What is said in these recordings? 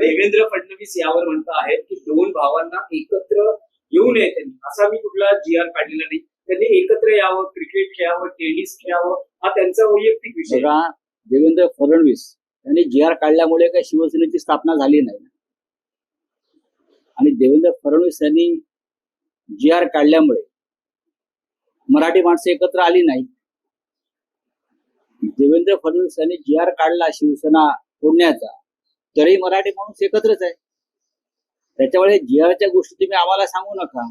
देवेंद्र फडणवीस यावर म्हणत आहेत की दोन भावांना एकत्र येऊ नये त्यांनी, असा मी कुठला जी आर काढलेला नाही. त्यांनी एकत्र यावं, क्रिकेट खेळावं, टेनिस खेळावं, हा त्यांचा वैयक्तिक विषय. बघा, देवेंद्र फडणवीस यांनी जी आर काढल्यामुळे काही शिवसेनेची स्थापना झाली नाही. आणि देवेंद्र फडणवीस यांनी जी आर काढल्यामुळे मराठी माणसं एकत्र आली नाही. देवेंद्र फडणवीस यांनी जी आर काढला शिवसेना फोडण्याचा, तरी मराठी माणूस एकत्रच आहे. त्याच्यामुळे जी आरच्या गोष्टी तुम्ही आम्हाला सांगू नका.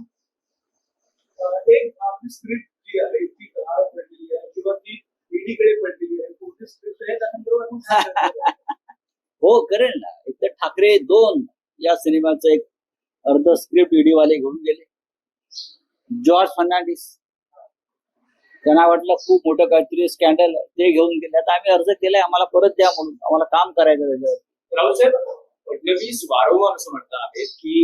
एक आपली स्क्रिप्ट जी आहे ती गहाळ पडलेली आहे किंवा ती ईडीकडे पडलेली आहे, कोणती स्क्रिप्ट आहे त्यानंतर हो करेल ना. एक तर ठाकरे 2 या सिनेमाचं एक अर्ध स्क्रिप्ट ईडी वाले घेऊन गेले. जॉर्ज फर्नांडिस त्यांना वाटलं खूप मोठं काहीतरी स्कॅन्डल, ते घेऊन गेले. आता आम्ही अर्ज केलाय, आम्हाला परत द्या म्हणून, आम्हाला काम करायचं त्याच्यावर. रावसाहेब, फडणवीस वारंवार असं म्हणतात आहेत की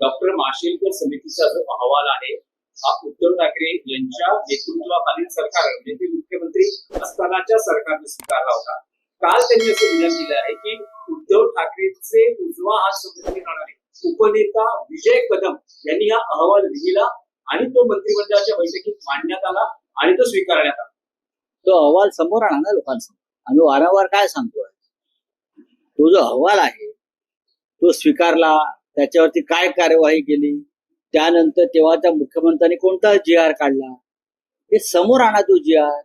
डॉक्टर माशेलकर समितीचा जो अहवाल आहे हा उद्धव ठाकरे यांच्या नेतृत्वाखालील सरकार, म्हणजे ते मुख्यमंत्री असतानाच्या सरकारने स्वीकारला होता. काल त्यांनी असं विधान दिलं आहे की उद्धव ठाकरेचे उजवा हात समजले जाणारे उपनेता विजय कदम यांनी हा अहवाल लिहिला आणि तो मंत्रिमंडळाच्या बैठकीत मांडण्यात आला आणि तो स्वीकारण्यात आला. तो अहवाल समोर आणा ना लोकांसमोर. आम्ही वारंवार काय सांगतोय, तो जो अहवाल आहे तो स्वीकारला, त्याच्यावरती काय कार्यवाही केली, त्यानंतर तेव्हाच्या मुख्यमंत्र्यांनी कोणता जी आर काढला, हे समोर आणा. तो जी आर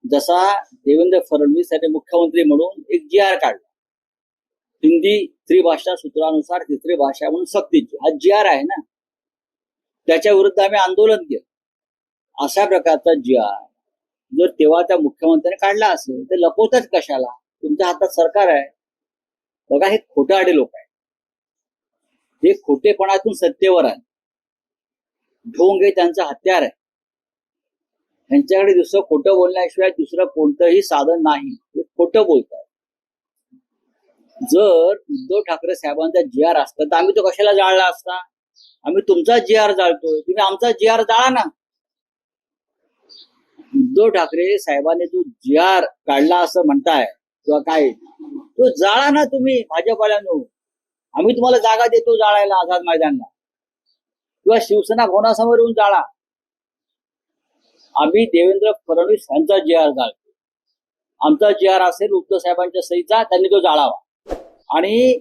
जसा देवेंद्र फडणवीस यांनी मुख्यमंत्री म्हणून एक जी आर काढला, हिंदी त्रिभाषा सूत्रानुसार तिसरी भाषा म्हणून सक्तीची, हा जी आर आहे ना. त्याच्या विरुद्ध आम्ही आंदोलन केलं. अशा प्रकारचा जी आर जर तेव्हा मुख्यमंत्र्यांनी काढला असेल तर लपवतच कशाला? तुमच्या हातात सरकार आहे. बघा, हे खोटारडे लोक आहेत. हे खोटेपणातून सत्तेवर आहे. ढोंग हे त्यांचं हत्यार आहे. त्यांच्याकडे दुसरं खोटं बोलण्याशिवाय दुसरं कोणतंही साधन नाही. हे खोटं बोलत आहे. जर उद्धव ठाकरे साहेबांचा जी आर असता तर आम्ही तो कशाला जाळला असता? आम्ही तुमचा जी आर जाळतोय, तुम्ही आमचा जी आर जाळा ना. उद्धव ठाकरे साहेबांनी जो जी आर काढला असं म्हणताय किंवा काय, तो जाळा ना तुम्ही भाजपवाल्यांनो. आम्ही तुम्हाला जागा देतो जाळायला आझाद मैदानला किंवा शिवसेना भवनासमोर येऊन जाळा. आम्ही देवेंद्र फडणवीस यांचा जी आर जाळतो. आमचा जी आर असेल उद्धव साहेबांच्या सहीचा, त्यांनी तो जाळावा आणि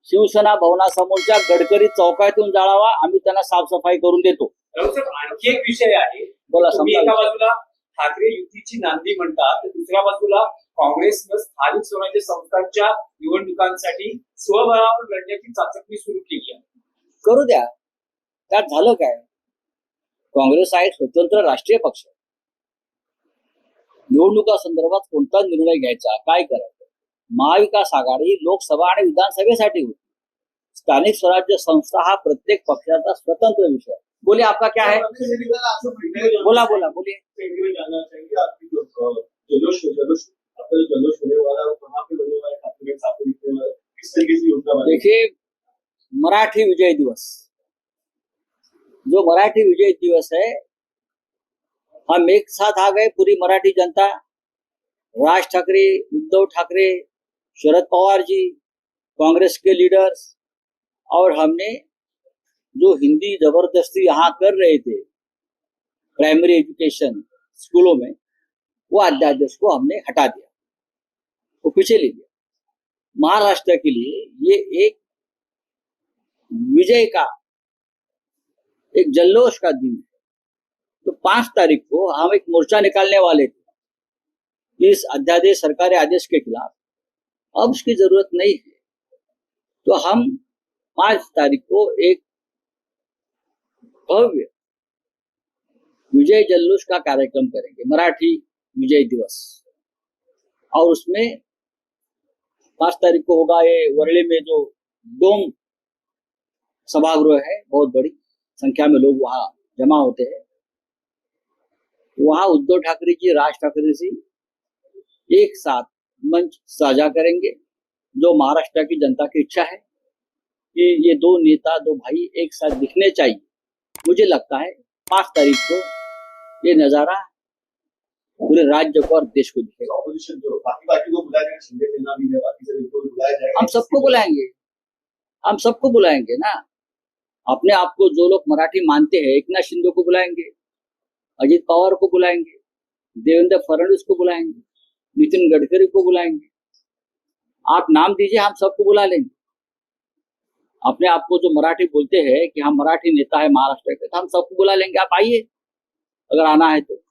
शिवसेना भवनासमोरच्या गडकरी चौकातून जाळावा. आम्ही त्यांना साफसफाई करून देतो. आणखी एक विषय आहे. बोला. एका बाजूला ठाकरे युतीची नांदी म्हणतात, तर दुसऱ्या बाजूला काँग्रेसनं स्थानिक स्वराज्य संस्थांच्या निवडणुकांसाठी स्वबळावर लढण्याची चाचपणी सुरू केली आहे. करू द्या. त्यात झालं काय? काँग्रेस हा एक स्वतंत्र राष्ट्रीय पक्ष. निवडणुका संदर्भात कोणता निर्णय घ्यायचा, काय करायचं, महाविकास आघाडी लोकसभा आणि विधानसभेसाठी होती. स्थानिक स्वराज्य संस्था हा प्रत्येक पक्षाचा स्वतंत्र विषय आहे. बोलिए, आपका क्या है? बोला बोला बोलिए. देखिए, मराठी विजय दिवस, जो मराठी विजय दिवस है, हम एक साथ आ गए, पूरी मराठी जनता, राज ठाकरे, उद्धव ठाकरे, शरद पवार जी, कांग्रेस के लीडर्स, और हमने जो हिंदी जबरदस्ती यहाँ कर रहे थे प्राइमरी एजुकेशन स्कूलों में, वो अध्यादेश को हमने हटा दिया, वो पीछे ले लिया. महाराष्ट्र के लिए ये एक विजय का, एक जल्लोष का दिन है. तो 5 तारीख को हम एक मोर्चा निकालने वाले थे इस अध्यादेश, सरकारी आदेश के खिलाफ. अब उसकी जरूरत नहीं है. तो हम 5 तारीख को एक भव्य विजय जल्लोष का कार्यक्रम करेंगे, मराठी विजय दिवस. और उसमें 5 तारीख को होगा ये वर्ली में जो डोम सभागृह है, बहुत बड़ी संख्या में लोग वहां जमा होते हैं. वहां उद्धव ठाकरे जी, राज ठाकरे जी एक साथ मंच साझा करेंगे. जो महाराष्ट्र की जनता की इच्छा है कि ये 2 नेता, 2 भाई एक साथ दिखने चाहिए. मुझे लगता है 5 तारीख को ये नजारा पूरे राज्य को और देश को दिखेगा. ऑपोजिशन जो बाकी पार्टी को बुलाया जाएगा, शिंदे सेना भी है, बाकी सभी को बुलाया जाएगा. हम सबको बुलाएंगे. हम सबको बुलाएंगे ना। अपने आप को जो लोग मराठी मानते हैं, एकनाथ शिंदे को बुलाएंगे, अजित पवार को बुलाएंगे, देवेंद्र फडणवीस को बुलाएंगे, नितिन गडकरी को बुलाएंगे। आप नाम दीजिए, हम सबको बुला लेंगे। अपने आप को जो मराठी बोलते हैं कि हम मराठी नेता है महाराष्ट्र के, तो हम सबको बुला लेंगे, आप आइए अगर आना है तो।